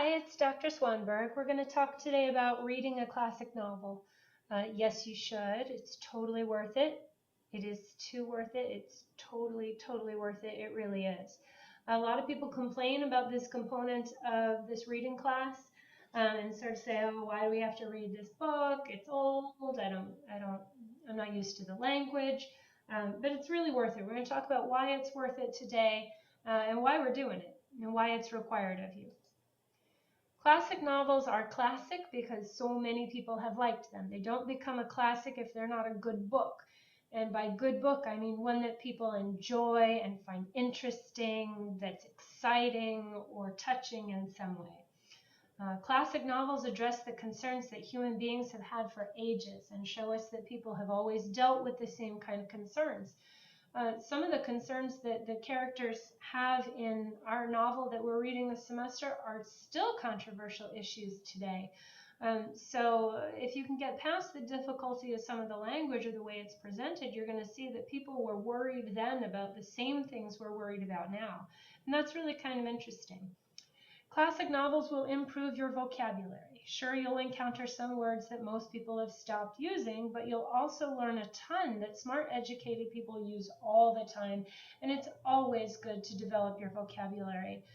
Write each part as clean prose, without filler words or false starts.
Hi, it's Dr. Swanberg. We're going to talk today about reading a classic novel. Yes, you should. It's totally worth it. It is too worth it. It's totally, totally worth it. It really is. A lot of people complain about this component of this reading class and sort of say, oh, why do we have to read this book? It's old. I'm not used to the language. But it's really worth it. We're going to talk about why it's worth it today and why we're doing it and why it's required of you. Classic novels are classic because so many people have liked them. They don't become a classic if they're not a good book. And by good book, I mean one that people enjoy and find interesting, that's exciting or touching in some way. Classic novels address the concerns that human beings have had for ages and show us that people have always dealt with the same kind of concerns. Some of the concerns that the characters have in our novel that we're reading this semester are still controversial issues today. So if you can get past the difficulty of some of the language or the way it's presented, you're going to see that people were worried then about the same things we're worried about now. And that's really kind of interesting. Classic novels will improve your vocabulary. Sure, you'll encounter some words that most people have stopped using, but you'll also learn a ton that smart, educated people use all the time, and it's always good to develop your vocabulary.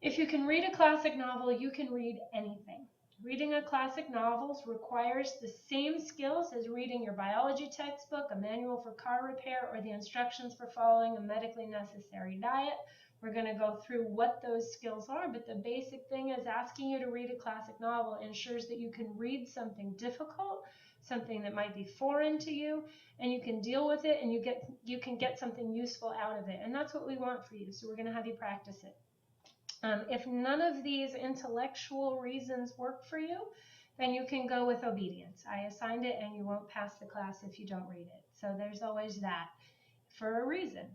If you can read a classic novel, you can read anything. Reading a classic novel requires the same skills as reading your biology textbook, a manual for car repair, or the instructions for following a medically necessary diet. We're going to go through what those skills are, but the basic thing is asking you to read a classic novel ensures that you can read something difficult, something that might be foreign to you, and you can deal with it and you can get something useful out of it. And that's what we want for you, so we're going to have you practice it. If none of these intellectual reasons work for you, then you can go with obedience. I assigned it and you won't pass the class if you don't read it. So there's always that for a reason.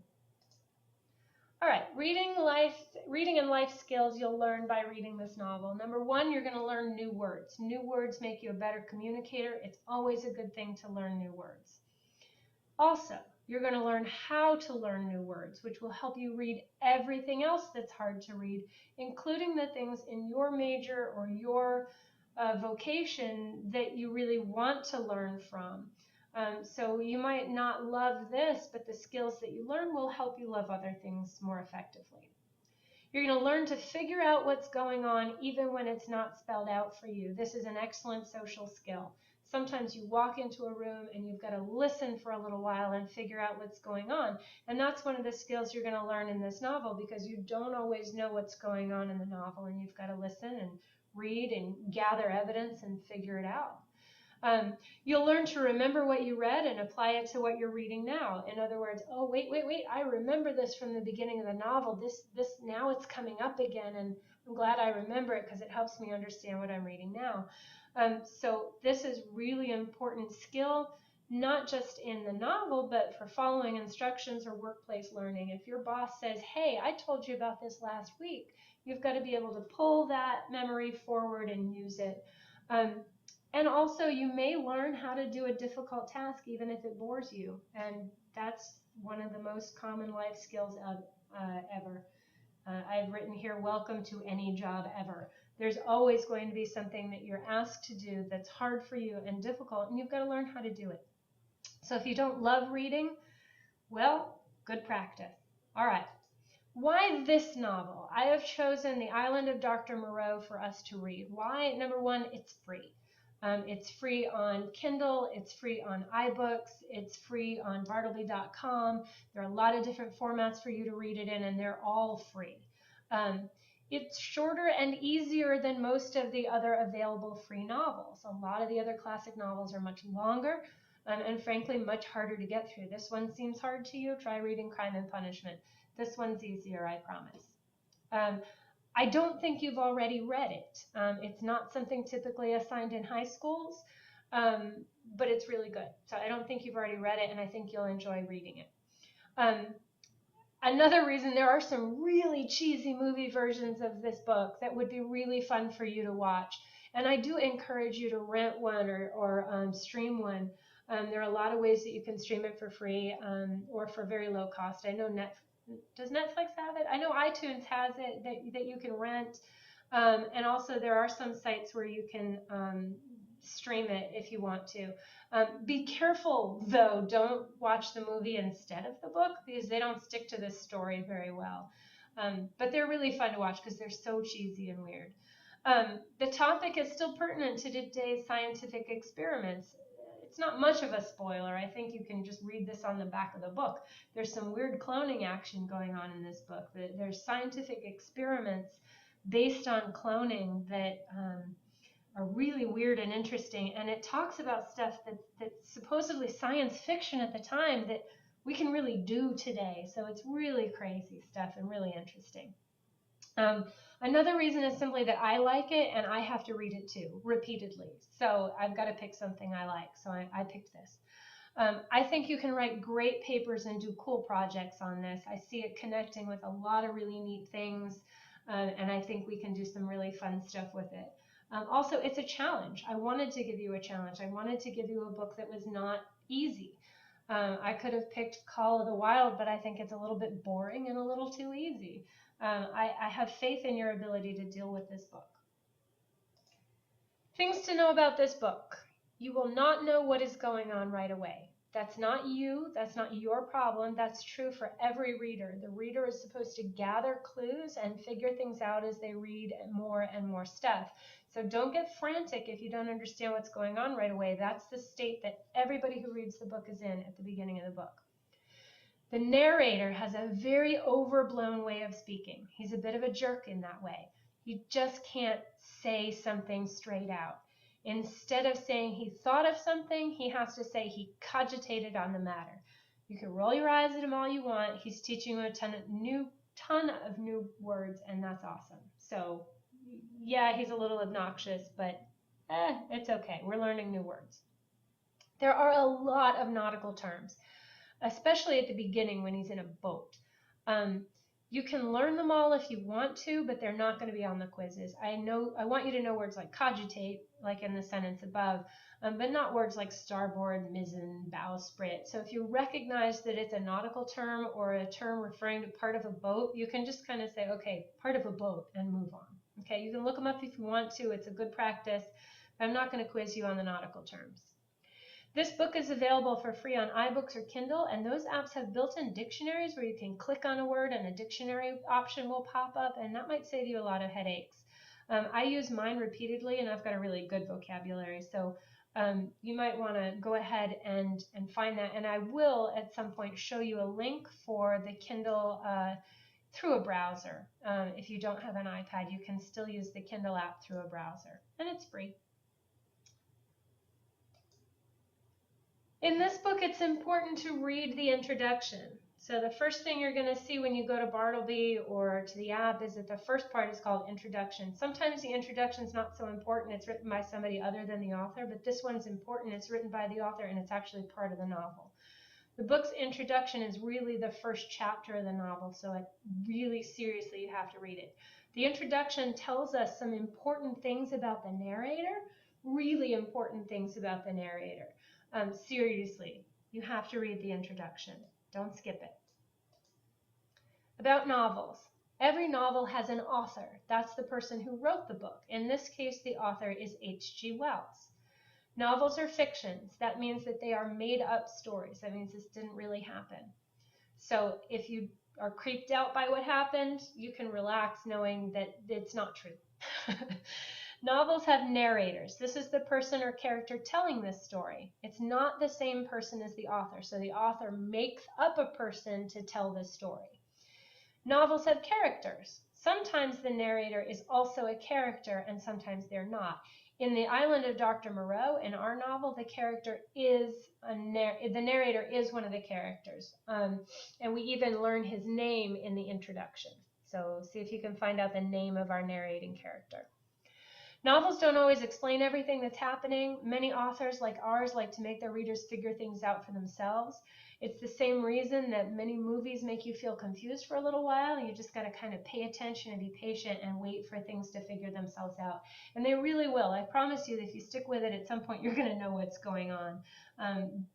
All right, reading and life skills you'll learn by reading this novel. Number one, you're going to learn new words. New words make you a better communicator. It's always a good thing to learn new words. Also, you're going to learn how to learn new words, which will help you read everything else that's hard to read, including the things in your major or your vocation that you really want to learn from. So you might not love this, but the skills that you learn will help you love other things more effectively. You're going to learn to figure out what's going on even when it's not spelled out for you. This is an excellent social skill. Sometimes you walk into a room and you've got to listen for a little while and figure out what's going on. And that's one of the skills you're going to learn in this novel because you don't always know what's going on in the novel and you've got to listen and read and gather evidence and figure it out. You'll learn to remember what you read and apply it to what you're reading now. In other words, oh, wait, I remember this from the beginning of the novel. This now it's coming up again, and I'm glad I remember it because it helps me understand what I'm reading now. So this is really important skill, not just in the novel, but for following instructions or workplace learning. If your boss says, hey, I told you about this last week, you've got to be able to pull that memory forward and use it. And also, you may learn how to do a difficult task even if it bores you. And that's one of the most common life skills ever. I've written here, welcome to any job ever. There's always going to be something that you're asked to do that's hard for you and difficult, and you've got to learn how to do it. So if you don't love reading, well, good practice. All right. Why this novel? I have chosen The Island of Dr. Moreau for us to read. Why? Number one, it's free. It's free on Kindle, it's free on iBooks, it's free on Bartleby.com. There are a lot of different formats for you to read it in, and they're all free. It's shorter and easier than most of the other available free novels. A lot of the other classic novels are much longer and frankly much harder to get through. This one seems hard to you, try reading Crime and Punishment. This one's easier, I promise. I don't think you've already read it. It's not something typically assigned in high schools, but it's really good. So I don't think you've already read it, and I think you'll enjoy reading it. Another reason, there are some really cheesy movie versions of this book that would be really fun for you to watch. And I do encourage you to rent one or stream one. There are a lot of ways that you can stream it for free or for very low cost. I know does Netflix have it? I know iTunes has it that you can rent. And also there are some sites where you can stream it if you want to. Be careful though, don't watch the movie instead of the book because they don't stick to this story very well. But they're really fun to watch because they're so cheesy and weird. The topic is still pertinent to today's scientific experiments. It's not much of a spoiler. I think you can just read this on the back of the book. There's some weird cloning action going on in this book. There's scientific experiments based on cloning that are really weird and interesting. And it talks about stuff that's supposedly science fiction at the time that we can really do today. So it's really crazy stuff and really interesting. Another reason is simply that I like it and I have to read it too, repeatedly. So I've got to pick something I like. So I picked this. I think you can write great papers and do cool projects on this. I see it connecting with a lot of really neat things, and I think we can do some really fun stuff with it. Also, it's a challenge. I wanted to give you a challenge. I wanted to give you a book that was not easy. I could have picked Call of the Wild, but I think it's a little bit boring and a little too easy. I have faith in your ability to deal with this book. Things to know about this book. You will not know what is going on right away. That's not you. That's not your problem. That's true for every reader. The reader is supposed to gather clues and figure things out as they read more and more stuff. So don't get frantic if you don't understand what's going on right away. That's the state that everybody who reads the book is in at the beginning of the book. The narrator has a very overblown way of speaking. He's a bit of a jerk in that way. You just can't say something straight out. Instead of saying he thought of something, he has to say he cogitated on the matter. You can roll your eyes at him all you want. He's teaching you a ton of new words, and that's awesome. So, yeah, he's a little obnoxious, but it's okay. We're learning new words. There are a lot of nautical terms, especially at the beginning when he's in a boat. You can learn them all if you want to, but they're not going to be on the quizzes. I want you to know words like cogitate, like in the sentence above, but not words like starboard, mizzen, bowsprit. So if you recognize that it's a nautical term or a term referring to part of a boat, you can just kind of say, okay, part of a boat, and move on. Okay, you can look them up if you want to. It's a good practice. But I'm not going to quiz you on the nautical terms. This book is available for free on iBooks or Kindle, and those apps have built-in dictionaries where you can click on a word and a dictionary option will pop up, and that might save you a lot of headaches. I use mine repeatedly, and I've got a really good vocabulary, so you might want to go ahead and find that, and I will at some point show you a link for the Kindle through a browser. If you don't have an iPad, you can still use the Kindle app through a browser, and it's free. In this book, it's important to read the introduction. So the first thing you're going to see when you go to Bartleby or to the app is that the first part is called Introduction. Sometimes the introduction is not so important. It's written by somebody other than the author, but this one's important. It's written by the author, and it's actually part of the novel. The book's introduction is really the first chapter of the novel, so really seriously you have to read it. The introduction tells us some important things about the narrator, really important things about the narrator. Seriously, you have to read the introduction. Don't skip it. About novels. Every novel has an author. That's the person who wrote the book. In this case, the author is H.G. Wells. Novels are fictions. That means that they are made up stories. That means this didn't really happen. So if you are creeped out by what happened, you can relax knowing that it's not true. Novels have narrators. This is the person or character telling this story. It's not the same person as the author. So the author makes up a person to tell this story. Novels have characters. Sometimes the narrator is also a character and sometimes they're not. In The Island of Dr. Moreau, in our novel, the narrator is one of the characters. And we even learn his name in the introduction. So see if you can find out the name of our narrating character. Novels don't always explain everything that's happening. Many authors like ours like to make their readers figure things out for themselves. It's the same reason that many movies make you feel confused for a little while. You just got to kind of pay attention and be patient and wait for things to figure themselves out. And they really will. I promise you that if you stick with it, at some point you're going to know what's going on.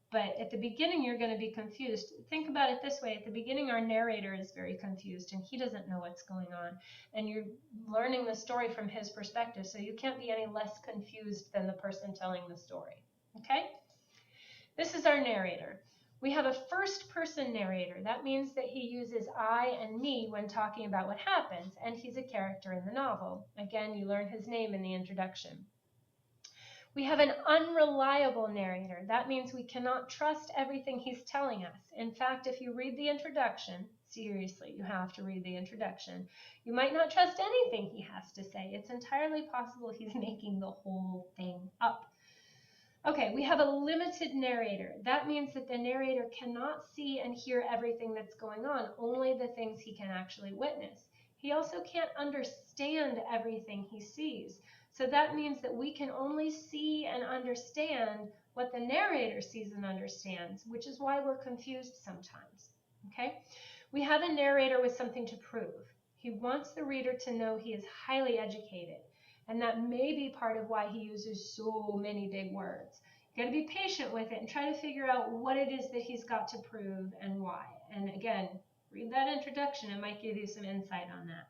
But at the beginning, you're going to be confused. Think about it this way. At the beginning, our narrator is very confused and he doesn't know what's going on. And you're learning the story from his perspective, so you can't be any less confused than the person telling the story. Okay? This is our narrator. We have a first-person narrator. That means that he uses I and me when talking about what happens, and he's a character in the novel. Again, you learn his name in the introduction. We have an unreliable narrator. That means we cannot trust everything he's telling us. In fact, if you read the introduction, seriously, you have to read the introduction, you might not trust anything he has to say. It's entirely possible he's making the whole thing up. Okay, we have a limited narrator. That means that the narrator cannot see and hear everything that's going on, only the things he can actually witness. He also can't understand everything he sees. So that means that we can only see and understand what the narrator sees and understands, which is why we're confused sometimes. Okay? We have a narrator with something to prove. He wants the reader to know he is highly educated. And that may be part of why he uses so many big words. You got to be patient with it and try to figure out what it is that he's got to prove and why. And again, read that introduction. It might give you some insight on that.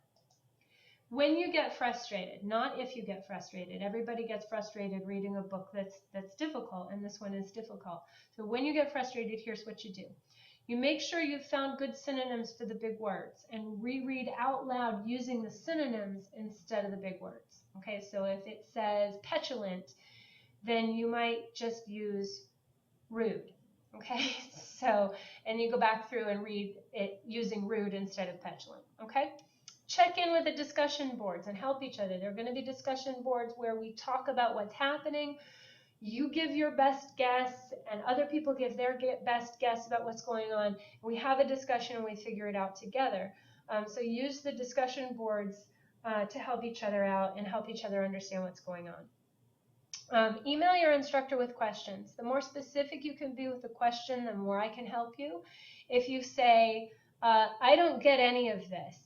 When you get frustrated, not if you get frustrated. Everybody gets frustrated reading a book that's difficult, and this one is difficult. So when you get frustrated, here's what you do. You make sure you've found good synonyms for the big words and reread out loud using the synonyms instead of the big words. Okay, so if it says petulant, then you might just use rude. Okay, so, and you go back through and read it using rude instead of petulant. Okay, check in with the discussion boards and help each other. There are going to be discussion boards where we talk about what's happening. You give your best guess and other people give their best guess about what's going on. We have a discussion and we figure it out together. So use the discussion boards to help each other out and help each other understand what's going on. Email your instructor with questions. The more specific you can be with the question, the more I can help you. If you say, I don't get any of this,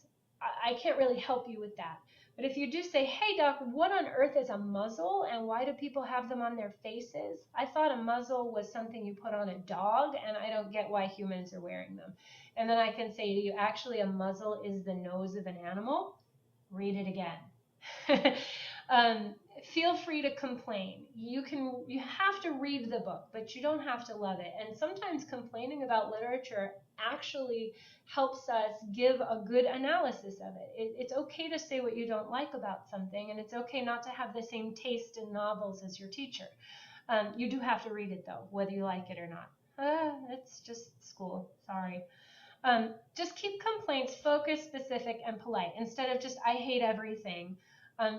I can't really help you with that. But if you do say, hey doc, what on earth is a muzzle and why do people have them on their faces? I thought a muzzle was something you put on a dog and I don't get why humans are wearing them. And then I can say to you, actually a muzzle is the nose of an animal. Read it again. Feel free to complain. You have to read the book, but you don't have to love it. And sometimes complaining about literature actually helps us give a good analysis of it. It's okay to say what you don't like about something, and it's okay not to have the same taste in novels as your teacher. You do have to read it though, whether you like it or not. It's just school, sorry. Just keep complaints focused, specific, and polite instead of just I hate everything.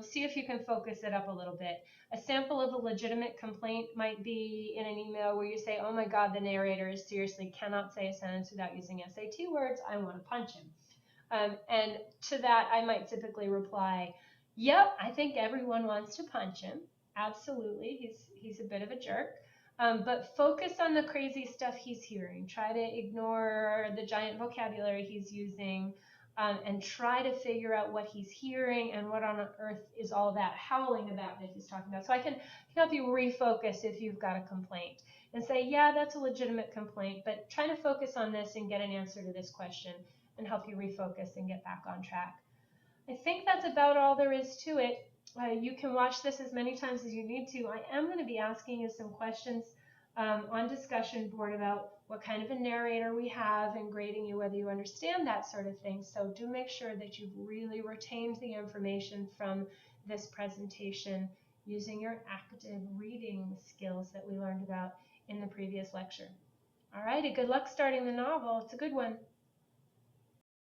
See if you can focus it up a little bit. A sample of a legitimate complaint might be in an email where you say, oh my God, the narrator seriously cannot say a sentence without using SAT words. I want to punch him. And to that, I might typically reply, yep, I think everyone wants to punch him. Absolutely, he's a bit of a jerk. But focus on the crazy stuff he's hearing. Try to ignore the giant vocabulary he's using. And try to figure out what he's hearing and what on earth is all that howling about that he's talking about. So I can help you refocus if you've got a complaint and say, yeah, that's a legitimate complaint, but try to focus on this and get an answer to this question and help you refocus and get back on track. I think that's about all there is to it. You can watch this as many times as you need to. I am going to be asking you some questions on discussion board about what kind of a narrator we have and grading you whether you understand that sort of thing. So do make sure that you've really retained the information from this presentation using your active reading skills that we learned about in the previous lecture. All righty, good luck starting the novel. It's a good one.